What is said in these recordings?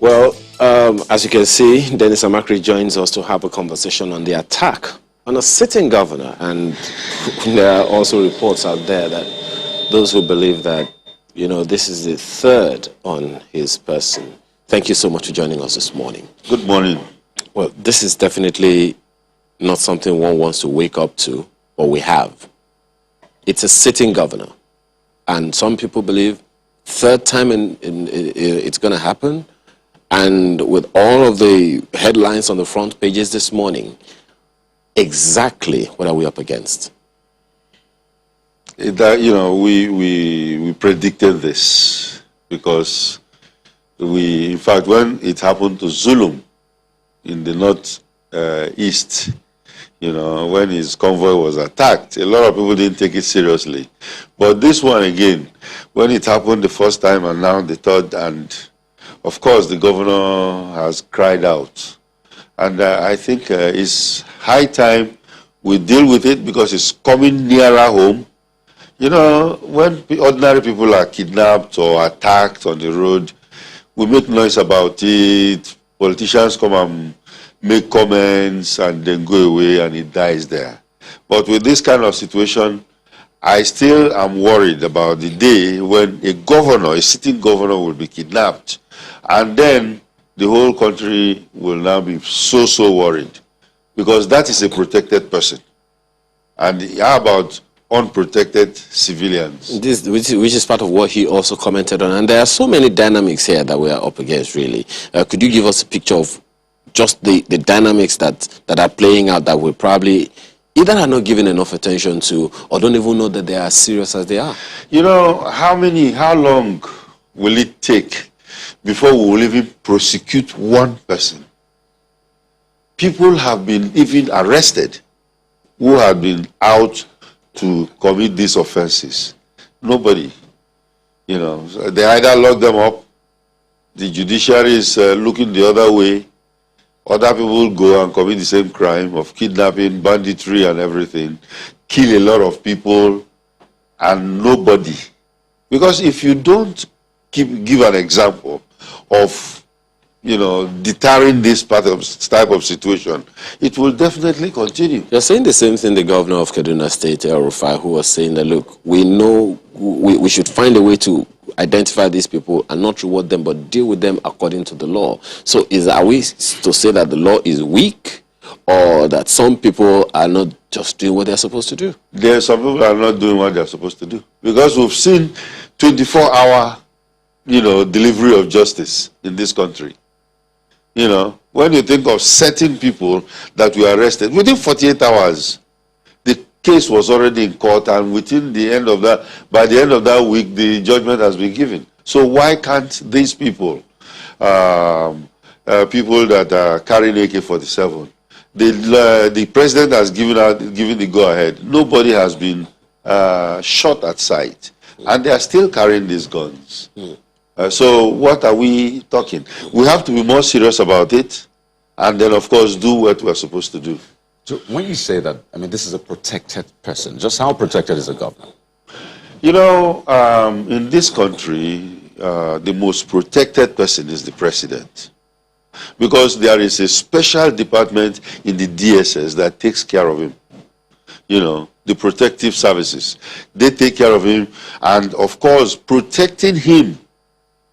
Well, as you can see, Dennis Amakri joins us to have a conversation on the attack on a sitting governor. And there are also reports out there that those who believe that, this is the third on his person. Thank you so much for joining us this morning. Good morning. Well, this is definitely not something one wants to wake up to, but we have. It's a sitting governor. And some people believe third time it's going to happen. And with all of the headlines on the front pages this morning, exactly what are we up against? We predicted this because in fact, when it happened to Zulum in the north east, when his convoy was attacked, a lot of people didn't take it seriously. But this one again, when it happened the first time and now the third, and of course the governor has cried out. And I think it's high time we deal with it because it's coming nearer home. When ordinary people are kidnapped or attacked on the road, we make noise about it, politicians come and make comments and then go away and it dies there. But with this kind of situation, I still am worried about the day when a sitting governor will be kidnapped, and then the whole country will now be so worried, because that is a protected person. And how about unprotected civilians? Which is part of what he also commented on. And there are so many dynamics here that we are up against, really. Could you give us a picture of just the dynamics that are playing out that we probably either are not giving enough attention to or don't even know that they are as serious as they are? How long will it take before we will even prosecute one person? People have been even arrested who have been out to commit these offenses. Nobody. They either lock them up, the judiciary is looking the other way, other people go and commit the same crime of kidnapping, banditry and everything, kill a lot of people, and nobody. Because if you don't give an example of deterring this type of situation, it will definitely continue. You're saying the same thing the governor of Kaduna State, El Rufai, who was saying that, look, we know we should find a way to identify these people and not reward them, but deal with them according to the law. So are we to say that the law is weak, or that some people are not just doing what they're supposed to do? Some people are not doing what they're supposed to do. Because we've seen 24-hour, delivery of justice in this country. When you think of certain people that were arrested, within 48 hours, the case was already in court, and by the end of that week, the judgment has been given. So why can't these people, people that are carrying AK-47, the president has given the go-ahead. Nobody has been shot at sight, and they are still carrying these guns. So what are we talking? We have to be more serious about it, and then, of course, do what we're supposed to do. So when you say that, this is a protected person. Just how protected is a governor? In this country, the most protected person is the president. Because there is a special department in the DSS that takes care of him. The protective services. They take care of him, and, of course, protecting him.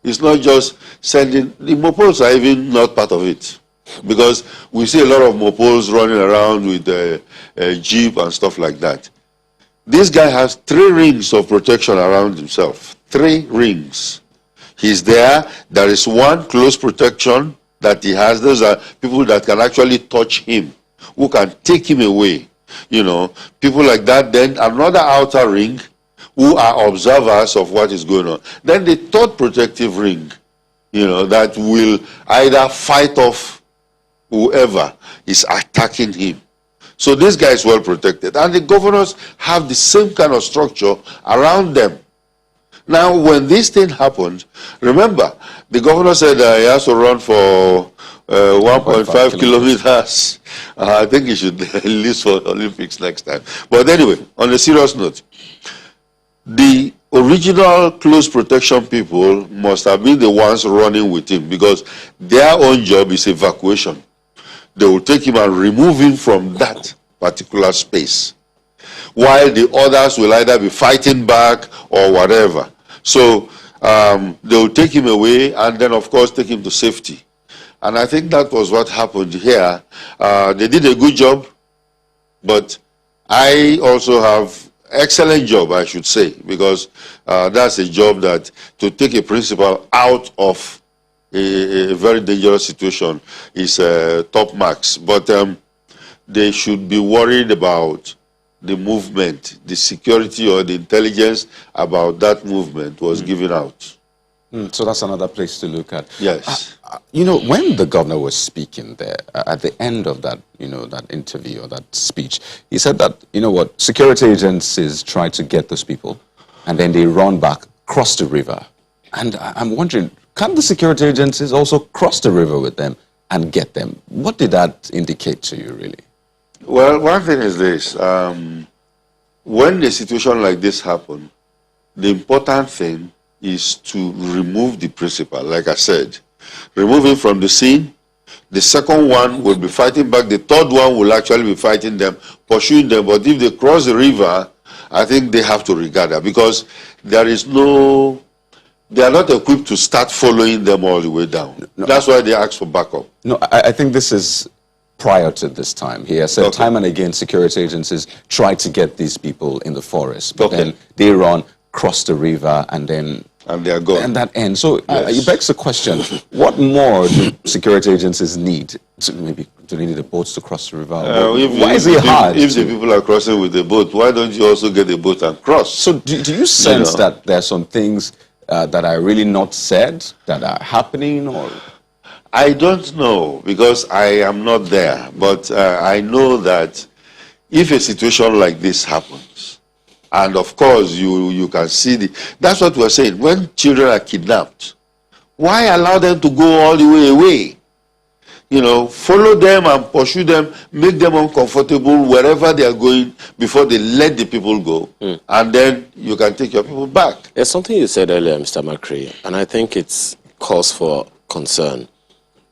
It's not just sending, the mopols are even not part of it. Because we see a lot of mopols running around with a jeep and stuff like that. This guy has 3 rings of protection around himself. 3 rings. He's there. There is one close protection that he has. Those are people that can actually touch him, who can take him away. People like that. Then another outer ring, who are observers of what is going on. Then the 3rd protective ring, that will either fight off whoever is attacking him. So this guy is well protected. And the governors have the same kind of structure around them. Now, when this thing happened, remember, the governor said he has to run for 1.5 kilometers. I think he should leave for Olympics next time. But anyway, on a serious note, the original close protection people must have been the ones running with him, because their own job is evacuation. They will take him and remove him from that particular space, while the others will either be fighting back or whatever. So they will take him away and then, of course, take him to safety. And I think that was what happened here. They did a good job, but I also have excellent job, I should say, because that's a job that to take a principal out of a very dangerous situation is top marks. But they should be worried about the movement, the security or the intelligence about that movement was given out. So that's another place to look at. Yes. You know, when the governor was speaking there, at the end of that, that interview or that speech, he said that, security agencies try to get those people, and then they run back, cross the river. And I'm wondering, can the security agencies also cross the river with them and get them? What did that indicate to you, really? Well, one thing is this. When a situation like this happens, the important thing is to remove the principal, like I said. Remove him from the scene. The second one will be fighting back. The third one will actually be fighting them, pursuing them. But if they cross the river, I think they have to regard that, because they are not equipped to start following them all the way down. No, that's why they ask for backup. No, I think this is prior to this time. He has said time and again security agencies try to get these people in the forest, but then they run, cross the river, and then they are gone. And that ends. So it begs the question, what more do security agencies need? Maybe do they need the boats to cross the river? Why is it hard? If the people are crossing with the boat, why don't you also get a boat and cross? So do you sense that there are some things that are really not said, that are happening? Or I don't know, because I am not there. But I know that if a situation like this happens, and of course you can see that's what we're saying. When children are kidnapped, why allow them to go all the way away? Follow them and pursue them, make them uncomfortable wherever they are going before they let the people go. And then you can take your people back. There's something you said earlier, Mr. McCree, and I think it's cause for concern.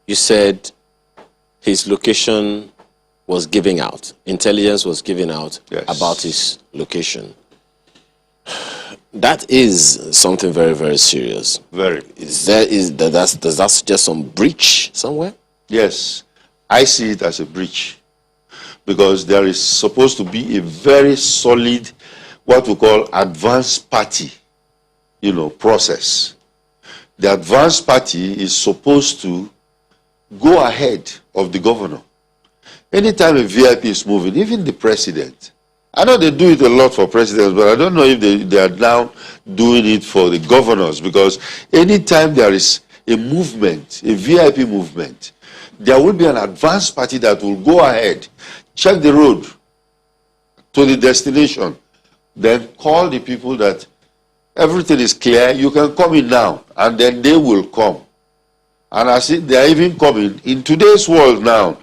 You said his location was giving out, intelligence was giving out about his location. That is something very, very serious. Very. Does that suggest some breach somewhere? Yes, I see it as a breach, because there is supposed to be a very solid, what we call advanced party, process. The advanced party is supposed to go ahead of the governor. Anytime a VIP is moving, even the president, I know they do it a lot for presidents, but I don't know if they are now doing it for the governors, because anytime there is a movement, a VIP movement, there will be an advanced party that will go ahead, check the road to the destination, then call the people that everything is clear, you can come in now, and then they will come. And I see they are even coming. In today's world now,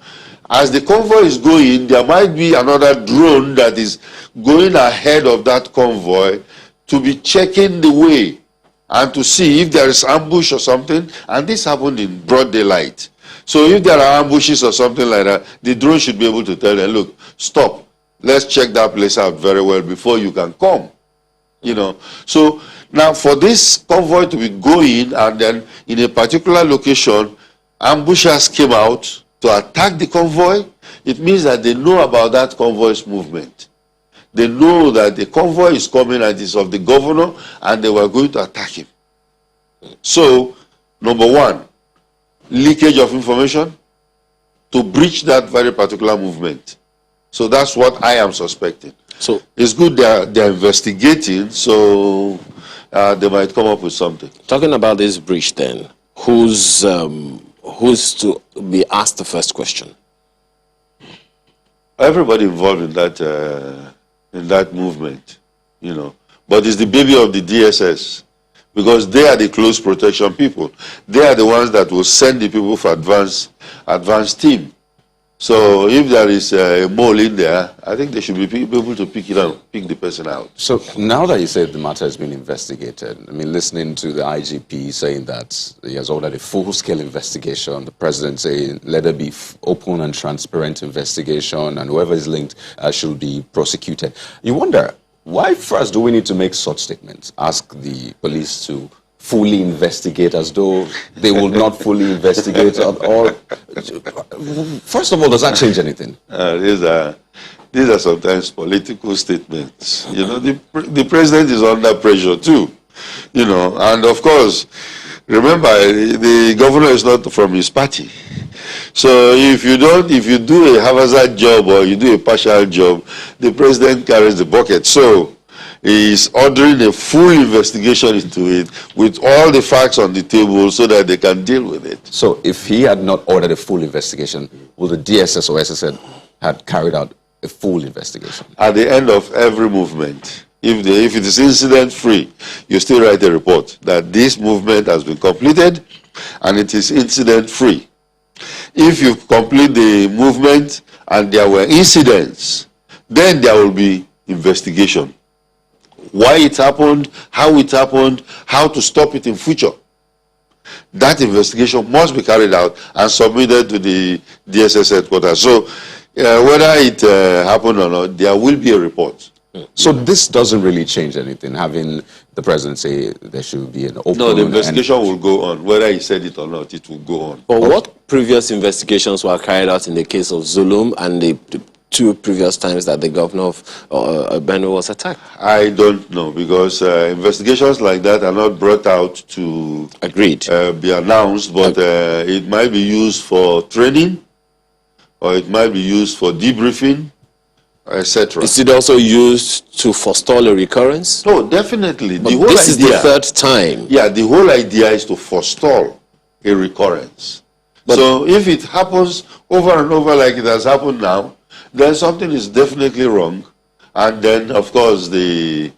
as the convoy is going, there might be another drone that is going ahead of that convoy to be checking the way and to see if there is ambush or something. And this happened in broad daylight. So if there are ambushes or something like that, the drone should be able to tell them, look, stop. Let's check that place out very well before you can come. So now for this convoy to be going and then in a particular location, ambushers came out to attack the convoy, it means that they know about that convoy's movement. They know that the convoy is coming and it is of the governor, and they were going to attack him. So, number one, leakage of information to breach that very particular movement. So that's what I am suspecting. So it's good they're investigating, so they might come up with something. Talking about this breach then, who's to be asked the first question? Everybody involved in that movement, But it's the baby of the DSS, because they are the close protection people. They are the ones that will send the people for advanced team. So if there is a mole in there, I think they should be able to pick it out, pick the person out. So now that you said the matter has been investigated, I mean, listening to the IGP saying that he has ordered a full-scale investigation, the president saying let there be open and transparent investigation, and whoever is linked should be prosecuted. You wonder, why first do we need to make such statements? Ask the police to fully investigate as though they will not fully investigate, or first of all, does that change anything? These are sometimes political statements. You know, the president is under pressure too. You know, and of course, remember the governor is not from his party. So if you do a haphazard job or you do a partial job, the president carries the bucket. So is ordering a full investigation into it with all the facts on the table so that they can deal with it. So if he had not ordered a full investigation, would the DSS or SSN had carried out a full investigation? At the end of every movement, if it is incident-free, you still write a report that this movement has been completed and it is incident-free. If you complete the movement and there were incidents, then there will be investigation. Why it happened, how to stop it in future. That investigation must be carried out and submitted to the DSS headquarters. So whether it happened or not, there will be a report. So this doesn't really change anything, having the president say there should be an open... No, the investigation will go on. Whether he said it or not, it will go on. But what previous investigations were carried out in the case of Zulum and the two previous times that the governor of Benue was attacked? I don't know, because investigations like that are not brought out to be announced, but it might be used for training, or it might be used for debriefing, etc. Is it also used to forestall a recurrence? No, definitely. But this is the third time. Yeah, the whole idea is to forestall a recurrence. But so if it happens over and over like it has happened now, then something is definitely wrong, and then of course the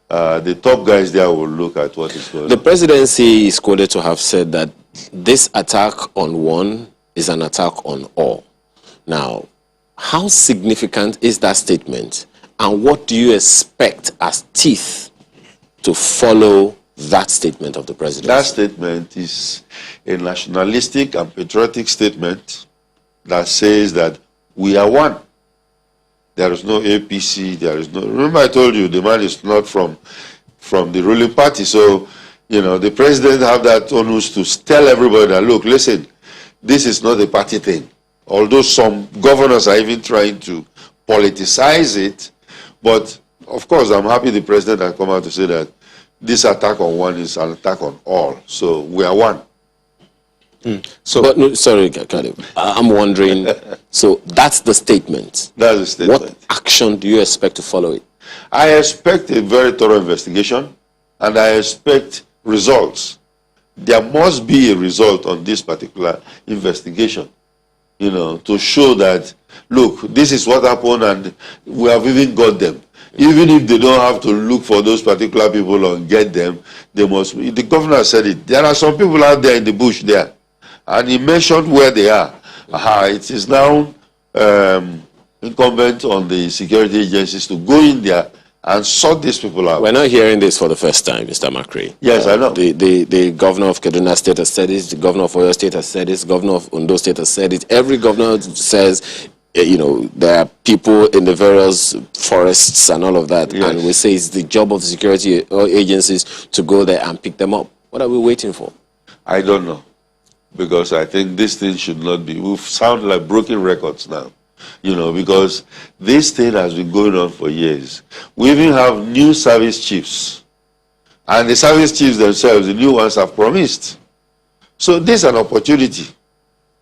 top guys there will look at what is going on. The presidency is quoted to have said that this attack on one is an attack on all. Now, how significant is that statement, and what do you expect as teeth to follow that statement of the president? That statement is a nationalistic and patriotic statement that says that we are one. There is no APC, there is no... Remember I told you the man is not from the ruling party, so, you know, the president have that onus to tell everybody that, look, listen, this is not a party thing. Although some governors are even trying to politicize it, but of course I'm happy the president has come out to say that this attack on one is an attack on all, so we are one. So, but no, sorry, Khalid, I'm wondering, so that's the statement. That's the statement. What action do you expect to follow it? I expect a very thorough investigation, and I expect results. There must be a result on this particular investigation, you know, to show that, look, this is what happened and we have even got them. Even if they don't have to look for those particular people and get them, they must... The governor said it. There are some people out there in the bush there, and he mentioned where they are. It is now incumbent on the security agencies to go in there and sort these people out. We're not hearing this for the first time, Mr. Makri. Yes, I know. The governor of Kaduna State has said it, the governor of Oyo State has said it, the governor of Ondo State has said it. Every governor says, you know, there are people in the various forests and all of that. Yes. And we say it's the job of the security agencies to go there and pick them up. What are we waiting for? I don't know. Because I think this thing should not be... We sound like broken records now. You know, because this thing has been going on for years. We even have new service chiefs. And the service chiefs themselves, the new ones, have promised. So this is an opportunity.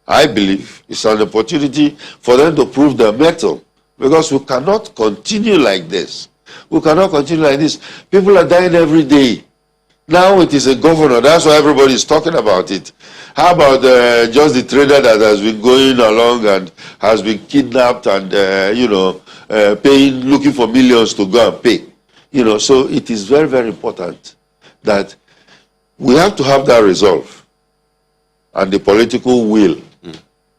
I believe it's an opportunity for them to prove their mettle. Because we cannot continue like this. We cannot continue like this. People are dying every day. Now it is a governor. That's why everybody is talking about it. How about just the trader that has been going along and has been kidnapped and, you know, looking for millions to go and pay? You know, so it is very, very important that we have to have that resolve and the political will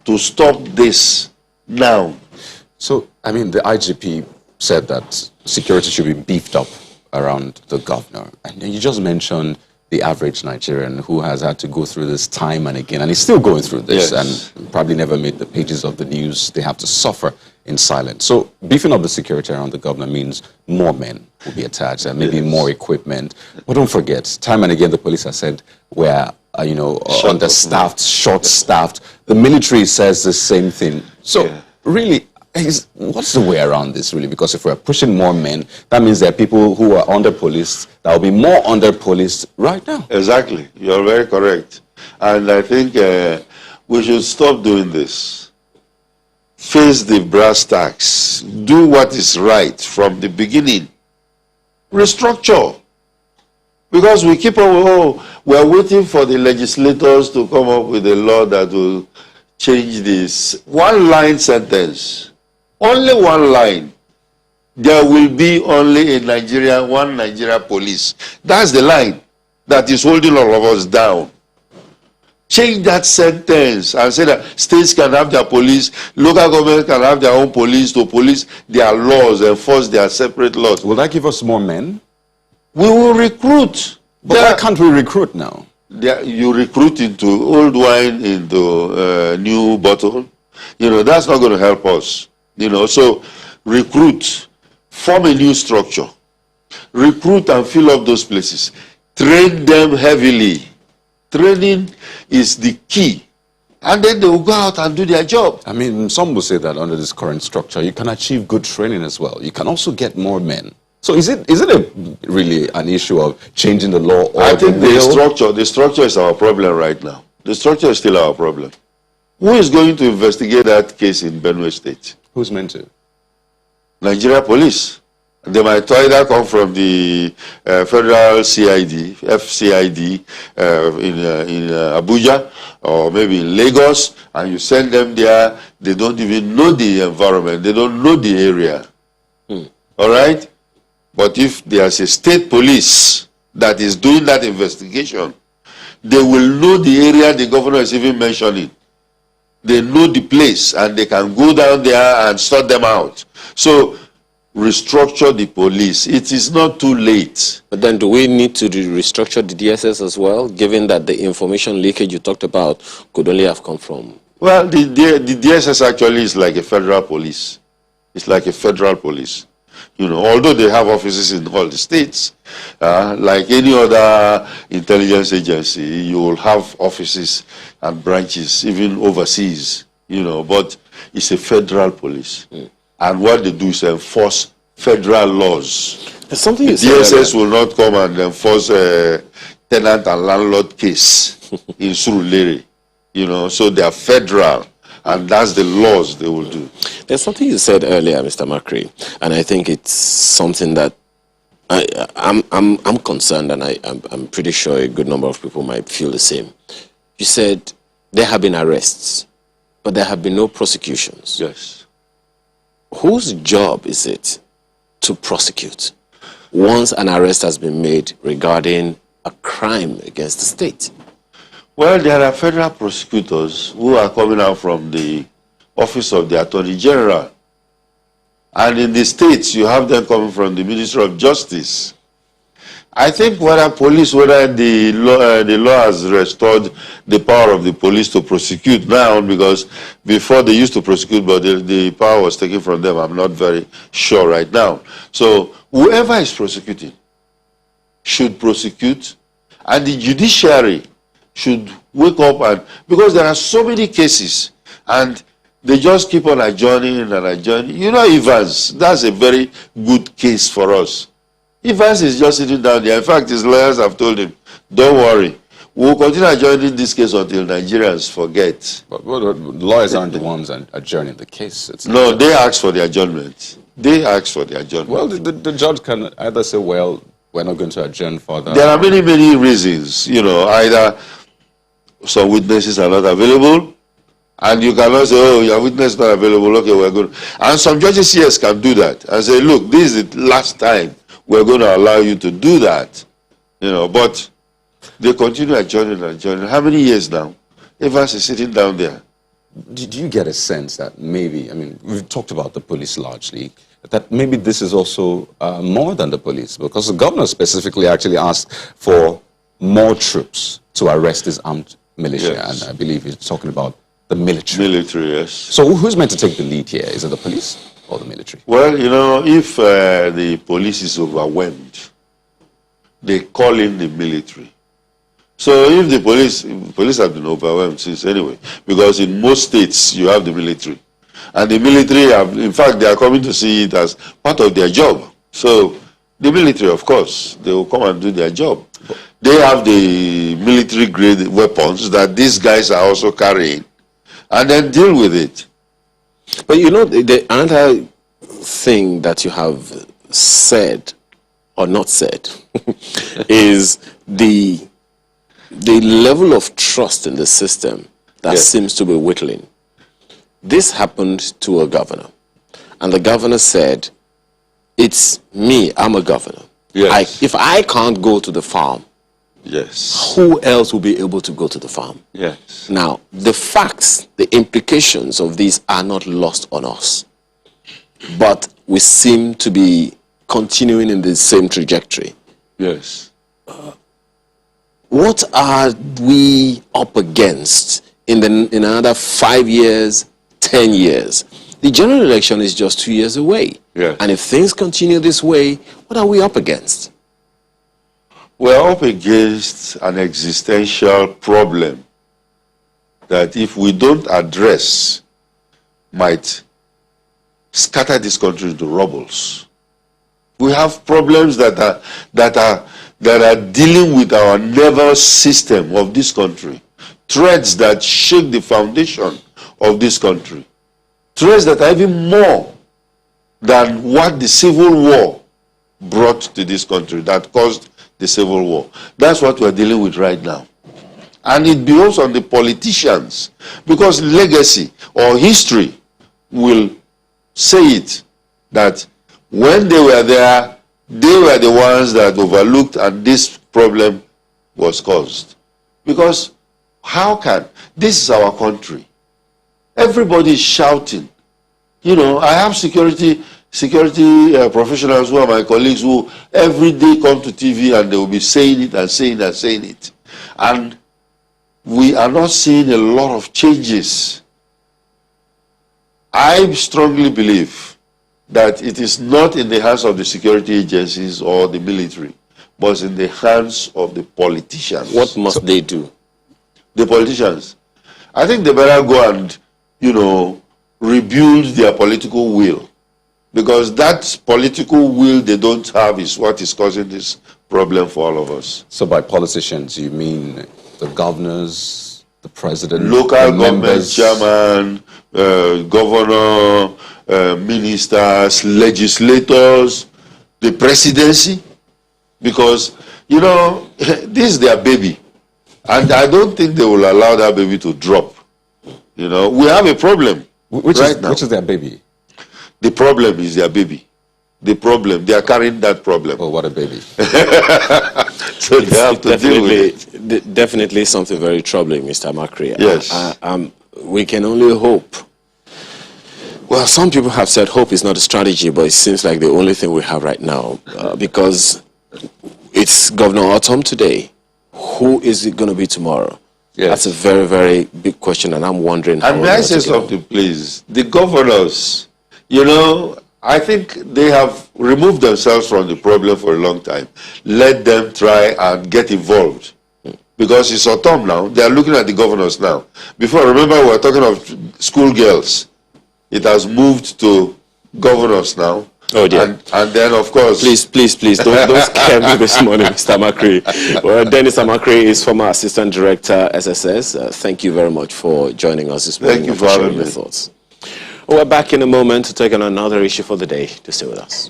to stop this now. So, I mean, the IGP said that security should be beefed up around the governor. And you just mentioned the average Nigerian who has had to go through this time and again, and he's still going through this, Yes. and probably never made the pages of the news. They have to suffer in silence. So beefing up the security around the governor means more men will be attached and maybe more equipment. But don't forget, time and again, the police have said we're understaffed, short-staffed. The military says the same thing. So really, what's the way around this, really? Because if we're pushing more men, that means there are people who are under-policed that will be more under-policed right now. Exactly. You're very correct. And I think we should stop doing this. Face the brass tacks. Do what is right from the beginning. Restructure. Because we keep on, we're waiting for the legislators to come up with a law that will change this. One line sentence. Only one line. There will be only in Nigeria, one Nigeria police. That's the line that is holding all of us down. Change that sentence and say that states can have their police, local governments can have their own police to police their laws, enforce their separate laws. Will that give us more men? We will recruit. But why can't we recruit now? You recruit into old wine into new bottle. That's not going to help us. So recruit, form a new structure, recruit and fill up those places, train them heavily. Training is the key, and then they will go out and do their job. I mean, some will say that under this current structure, you can achieve good training as well. You can also get more men. So is it really an issue of changing the law or I think the structure is our problem right now. The structure is still our problem. Who is going to investigate that case in Benue State? Who's meant to? Nigeria Police. They might either come from the federal CID, FCID in Abuja, or maybe in Lagos, and you send them there. They don't even know the environment. They don't know the area. All right? But if there's a state police that is doing that investigation, they will know the area the governor is even mentioning. They know the place, and they can go down there and sort them out. So, restructure the police. It is not too late. But then do we need to restructure the DSS as well, given that the information leakage you talked about could only have come from? Well, the DSS actually is like a federal police. It's like a federal police. Although they have offices in all the states, like any other intelligence agency, you will have offices and branches, even overseas, but it's a federal police. And what they do is enforce federal laws. There's something you the DSS will not come and enforce a tenant and landlord case in Surulere. So they are federal. And that's the laws they will do. There's something you said earlier, Mr. Macri, and I think it's something that I'm concerned, and I'm pretty sure a good number of people might feel the same. You said there have been arrests, but there have been no prosecutions. Yes. Whose job is it to prosecute once an arrest has been made regarding a crime against the state? Well, there are federal prosecutors who are coming out from the office of the Attorney General. And in the states, you have them coming from the Ministry of Justice. I think whether the law has restored the power of the police to prosecute now, because before they used to prosecute, but the power was taken from them. I'm not very sure right now. So whoever is prosecuting should prosecute, and the judiciary should wake up, and because there are so many cases and they just keep on adjourning and adjourning. Evans, that's a very good case for us. Evans is just sitting down there. In fact, his lawyers have told him, don't worry, we'll continue adjourning this case until Nigerians forget. But the lawyers aren't the ones adjourning the case. No, they ask for the adjournment. They ask for the adjournment. Well, the judge can either say, well, we're not going to adjourn further. There are many, many reasons. Either some witnesses are not available, and you cannot say, oh, your witness is not available, okay, we're good. And some judges, yes, can do that and say, look, this is the last time we're going to allow you to do that. But they continue adjourning and adjourning. How many years now? Evans is sitting down there. do you get a sense that maybe, I mean, we've talked about the police largely, that maybe this is also more than the police, because the governor specifically actually asked for more troops to arrest this armed militia, Yes. and I believe he's talking about the military. Military, yes. So who's meant to take the lead here? Is it the police or the military? Well, you know, if the police is overwhelmed, they call in the military. So if the police have been overwhelmed since anyway, because in most states you have the military. And the military have, in fact, they are coming to see it as part of their job. So the military, of course, they will come and do their job. They have the military grade weapons that these guys are also carrying, and then deal with it. But you know, the another thing that you have said or not said is the level of trust in the system that Yes. seems to be whittling. This happened to a governor, and the governor said, "It's me, I'm a governor. Yes. If I can't go to the farm, Yes. who else will be able to go to the farm?" Yes. Now, the facts, the implications of these are not lost on us. But we seem to be continuing in the same trajectory. Yes. What are we up against in another 5 years, 10 years? The general election is just 2 years away. Yes. And if things continue this way, what are we up against? We're up against an existential problem that if we don't address, might scatter this country into rubbles. We have problems that are dealing with our nervous system of this country. Threats that shake the foundation of this country. Threats that are even more than what the Civil War brought to this country, that caused the Civil War. That's what we're dealing with right now. And it belongs on the politicians, because legacy or history will say it, that when they were there, they were the ones that overlooked and this problem was caused. Because how can, this is our country. Everybody is shouting. You know, I have security professionals who are my colleagues who every day come to TV and they will be saying it and saying it and saying it. And we are not seeing a lot of changes. I strongly believe that it is not in the hands of the security agencies or the military, but it's in the hands of the politicians. What must they do? The politicians. I think they better go and, you know, rebuild their political will. Because that political will they don't have is what is causing this problem for all of us. So by politicians, you mean the governors, the president, Local the government members? chairman, governor, ministers, legislators, the presidency. Because, you know, this is their baby. And I don't think they will allow that baby to drop. You know, we have a problem Which now. is their baby? The problem is their baby. The problem, they are carrying that problem. Oh, what a baby. So they have to deal with it. Definitely something very troubling, Mr. Makri. Yes. We can only hope. Well, some people have said hope is not a strategy, but it seems like the only thing we have right now, because it's Governor Ortom today. Who is it going to be tomorrow? Yes. That's a very, very big question, and I'm wondering how And we're may I going say to get on. something, please? The governors, you know, I think they have removed themselves from the problem for a long time. Let them try and get involved. Because it's autumn now. They are looking at the governors now. Before, remember, we were talking of schoolgirls. It has moved to governors now. Oh, dear. And then, of course... Please, don't scare me this morning, Mr. Makri. Well, Dennis Amakri is former Assistant Director, SSS. Thank you very much for joining us this morning. Thank you and for sharing having your me. thoughts. We're back in a moment to take on another issue for the day. To stay with us.